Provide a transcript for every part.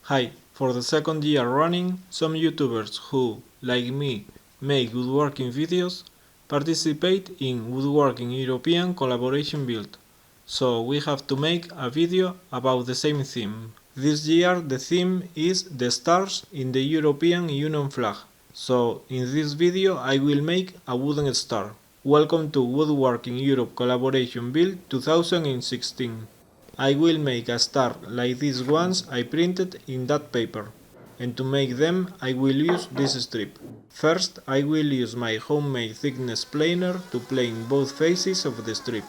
Hi, for the second year running, some YouTubers who, like me, make woodworking videos participate in Woodworking European Collaboration Build, so we have to make a video about the same theme. This year the theme is the stars in the European Union flag, so in this video I will make a wooden star. Welcome to Woodworking Europe Collaboration Build 2016. I will make a star like these ones I printed in that paper, and to make them I will use this strip. First I will use my homemade thickness planer to plane both faces of the strip.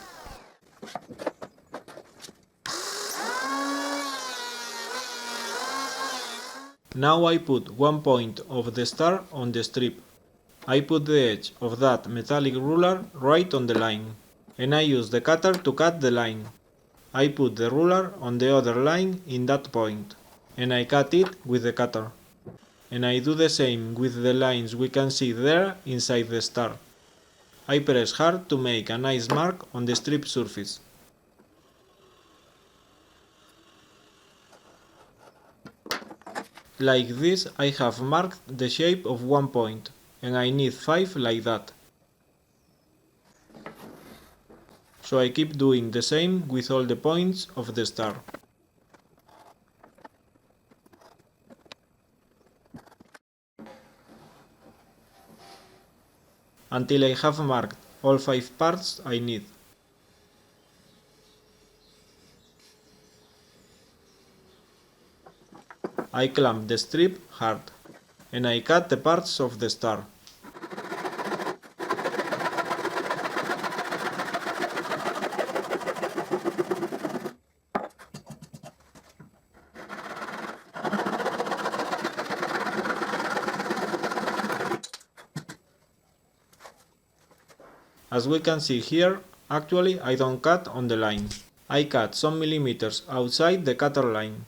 Now I put one point of the star on the strip. I put the edge of that metallic ruler right on the line, and I use the cutter to cut the line. I put the ruler on the other line in that point, and I cut it with the cutter. And I do the same with the lines we can see there inside the star. I press hard to make a nice mark on the strip surface. Like this I have marked the shape of one point, and I need 5 like that. So I keep doing the same with all the points of the star. Until I have marked all 5 parts I need. I clamp the strip hard, and I cut the parts of the star. As we can see here, actually I don't cut on the line. I cut some millimeters outside the cutter line.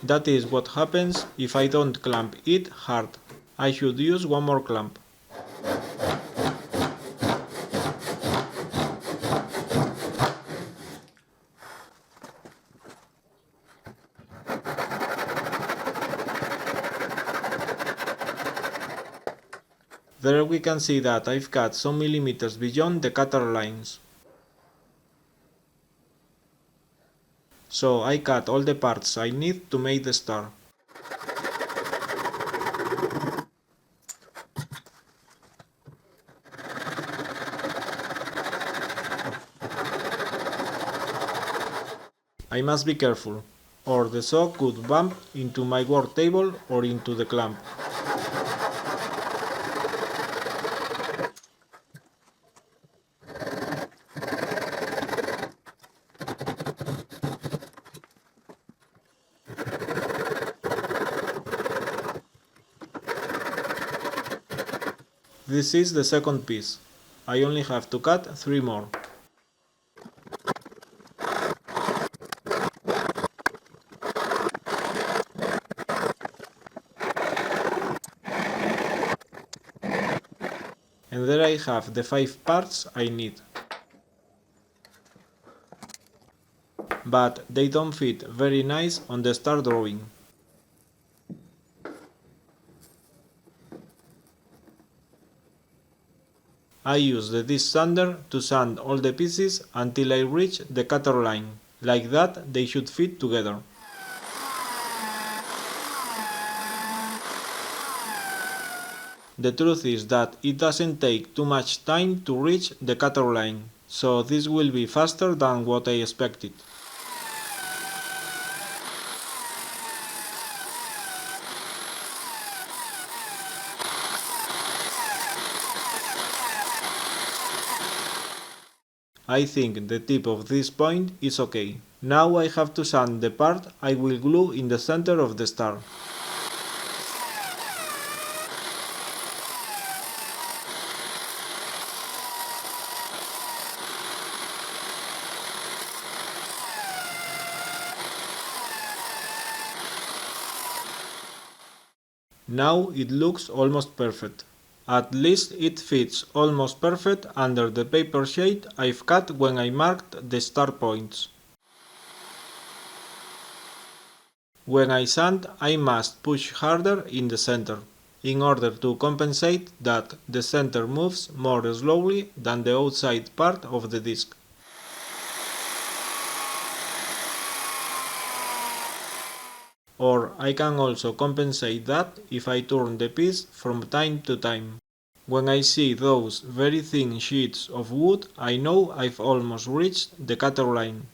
That is what happens if I don't clamp it hard. I should use one more clamp. There we can see that I've cut some millimeters beyond the cutter lines. So I cut all the parts I need to make the star. I must be careful, or the saw could bump into my work table or into the clamp. This is the second piece. I only have to cut 3 more. And there I have the 5 parts I need. But they don't fit very nice on the star drawing. I use the disc sander to sand all the pieces until I reach the cutter line. Like that they should fit together. The truth is that it doesn't take too much time to reach the cutter line, so this will be faster than what I expected. I think the tip of this point is okay. Now I have to sand the part I will glue in the center of the star. Now it looks almost perfect. At least it fits almost perfect under the paper sheet I've cut when I marked the start points. When I sand, I must push harder in the center, in order to compensate that the center moves more slowly than the outside part of the disc. Or I can also compensate that if I turn the piece from time to time. When I see those very thin sheets of wood, I know I've almost reached the cutter line.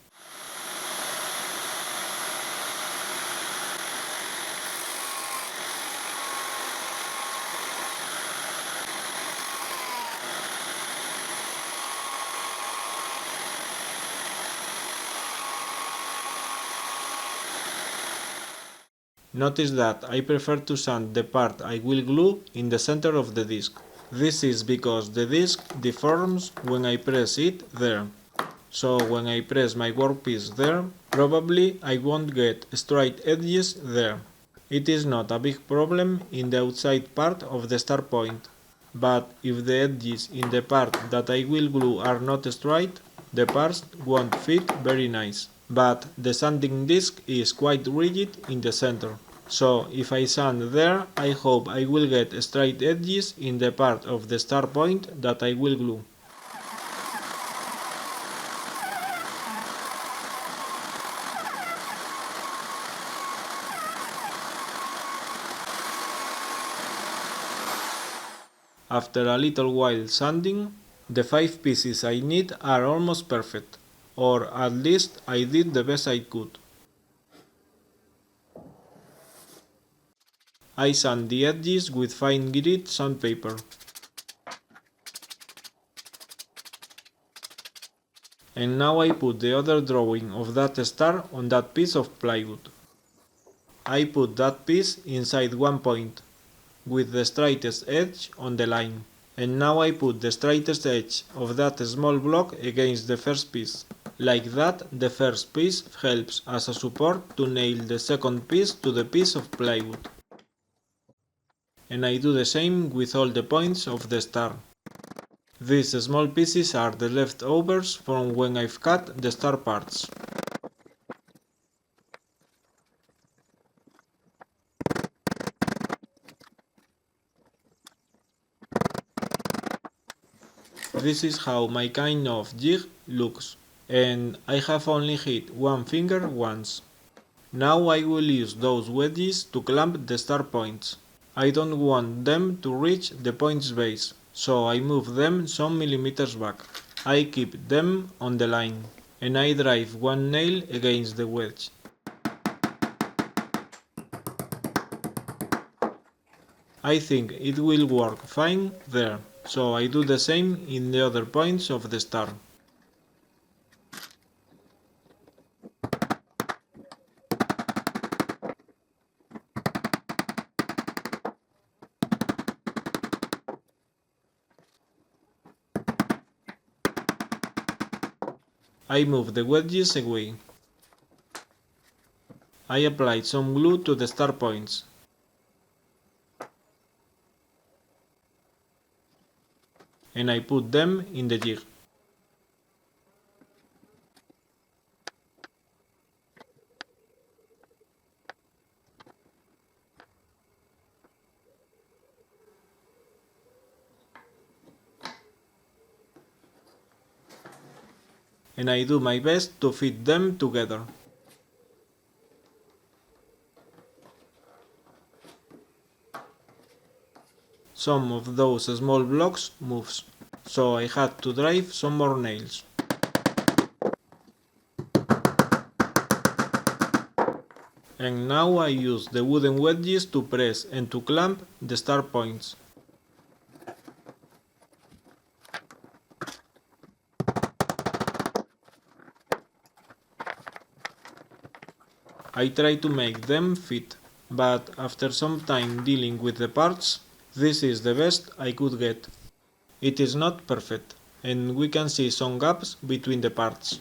Notice that I prefer to sand the part I will glue in the center of the disc. This is because the disc deforms when I press it there. So when I press my workpiece there, probably I won't get straight edges there. It is not a big problem in the outside part of the start point, but if the edges in the part that I will glue are not straight, the parts won't fit very nice. But the sanding disc is quite rigid in the center, so if I sand there, I hope I will get straight edges in the part of the start point that I will glue. After a little while sanding, the 5 pieces I need are almost perfect, or at least I did the best I could. I sand the edges with fine grit sandpaper. And now I put the other drawing of that star on that piece of plywood. I put that piece inside one point, with the straightest edge on the line. And now I put the straightest edge of that small block against the first piece. Like that, the first piece helps as a support to nail the second piece to the piece of plywood. And I do the same with all the points of the star. These small pieces are the leftovers from when I've cut the star parts. This is how my kind of jig looks, and I have only hit one finger once. Now I will use those wedges to clamp the star points. I don't want them to reach the point's base, so I move them some millimeters back. I keep them on the line, and I drive one nail against the wedge. I think it will work fine there, so I do the same in the other points of the star. I move the wedges away. I applied some glue to the star points. And I put them in the jig. And I do my best to fit them together. Some of those small blocks moves, so I had to drive some more nails. And now I use the wooden wedges to press and to clamp the star points. I try to make them fit, but after some time dealing with the parts, this is the best I could get. It is not perfect, and we can see some gaps between the parts.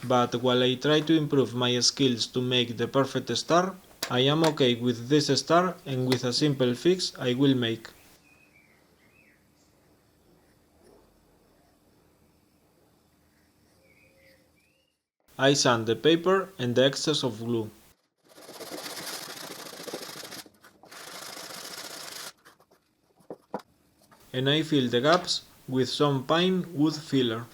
But while I try to improve my skills to make the perfect star, I am okay with this star and with a simple fix I will make. I sand the paper and the excess of glue. And I fill the gaps with some pine wood filler.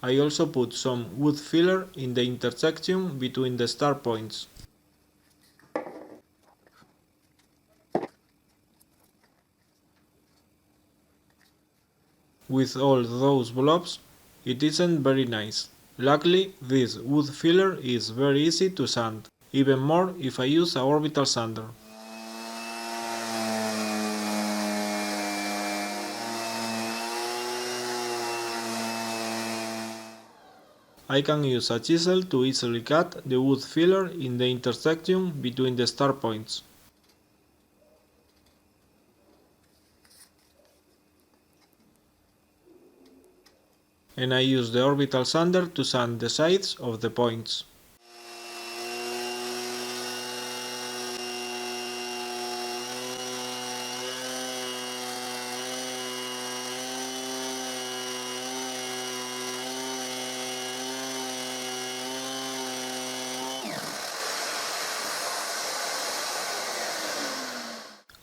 I also put some wood filler in the intersection between the star points. With all those blobs, it isn't very nice. Luckily, this wood filler is very easy to sand, even more if I use a orbital sander. I can use a chisel to easily cut the wood filler in the intersection between the star points. And I use the orbital sander to sand the sides of the points.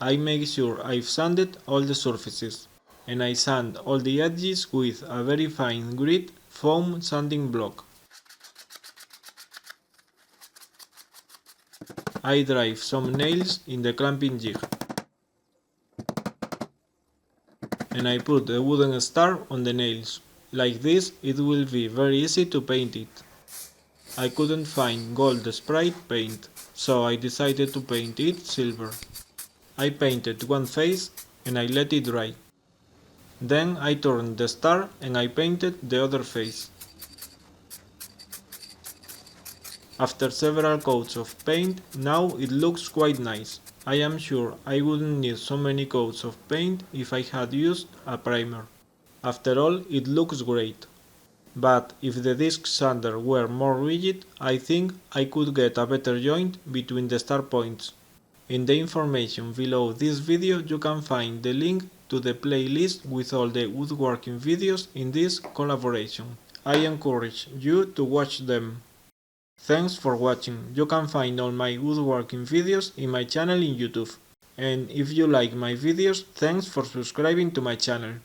I make sure I've sanded all the surfaces, and I sand all the edges with a very fine grit foam sanding block. I drive some nails in the clamping jig, and I put a wooden star on the nails. Like this, it will be very easy to paint it. I couldn't find gold sprite paint, so I decided to paint it silver. I painted one face and I let it dry. Then I turned the star and I painted the other face. After several coats of paint, now it looks quite nice. I am sure I wouldn't need so many coats of paint if I had used a primer. After all, it looks great. But if the disc sander were more rigid, I think I could get a better joint between the star points. In the information below this video you can find the link to the playlist with all the woodworking videos in this collaboration. I encourage you to watch them. Thanks for watching. You can find all my woodworking videos in my channel in YouTube. And if you like my videos, thanks for subscribing to my channel.